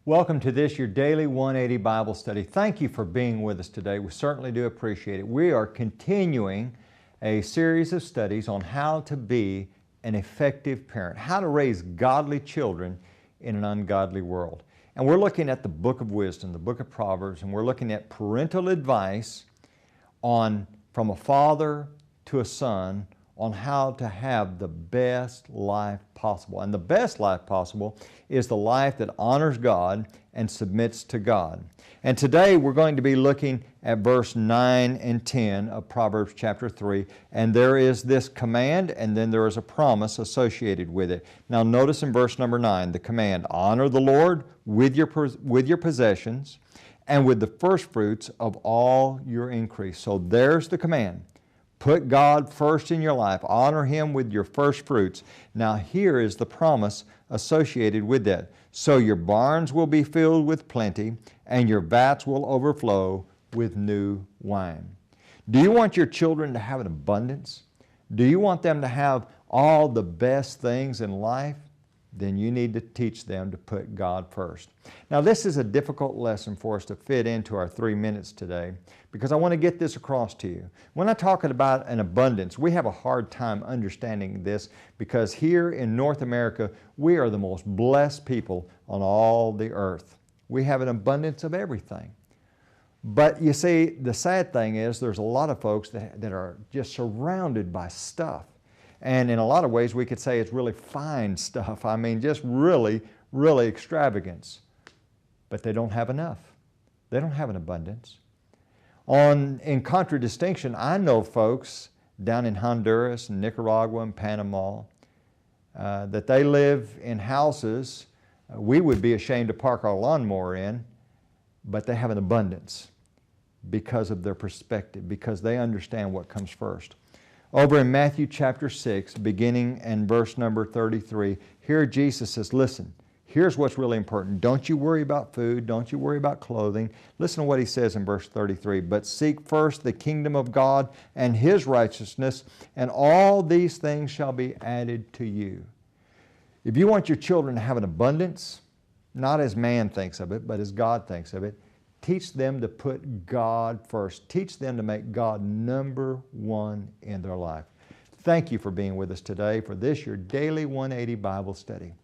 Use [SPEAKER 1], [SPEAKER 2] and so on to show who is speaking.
[SPEAKER 1] Welcome to this, your daily 180 Bible study. Thank you for being with us today. We certainly do appreciate it. We are continuing a series of studies on how to be an effective parent, how to raise godly children in an ungodly world. And we're looking at the book of wisdom, the book of Proverbs, and we're looking at parental advice from a father to a son on how to have the best life possible. And the best life possible is the life that honors God and submits to God. And today we're going to be looking at verse 9 and 10 of Proverbs chapter 3. And there is this command and then there is a promise associated with it. Now notice in verse number 9, the command, honor the Lord with your possessions and with the first fruits of all your increase. So there's the command. Put God first in your life. Honor Him with your first fruits. Now here is the promise associated with that. So your barns will be filled with plenty, and your vats will overflow with new wine. Do you want your children to have an abundance? Do you want them to have all the best things in life? Then you need to teach them to put God first. Now this is a difficult lesson for us to fit into our 3 minutes today because I want to get this across to you. When I'm talking about an abundance, we have a hard time understanding this because here in North America, we are the most blessed people on all the earth. We have an abundance of everything. But you see, the sad thing is there's a lot of folks that are just surrounded by stuff. And in a lot of ways, we could say it's really fine stuff. I mean, just really, really extravagance. But they don't have enough. They don't have an abundance. In contradistinction, I know folks down in Honduras and Nicaragua and Panama that they live in houses we would be ashamed to park our lawnmower in, but they have an abundance because of their perspective, because they understand what comes first. Over in Matthew chapter 6, beginning in verse number 33, here Jesus says, listen, here's what's really important. Don't you worry about food. Don't you worry about clothing. Listen to what He says in verse 33. But seek first the kingdom of God and His righteousness, and all these things shall be added to you. If you want your children to have an abundance, not as man thinks of it, but as God thinks of it, teach them to put God first. Teach them to make God number one in their life. Thank you for being with us today for this, your daily 180 Bible study.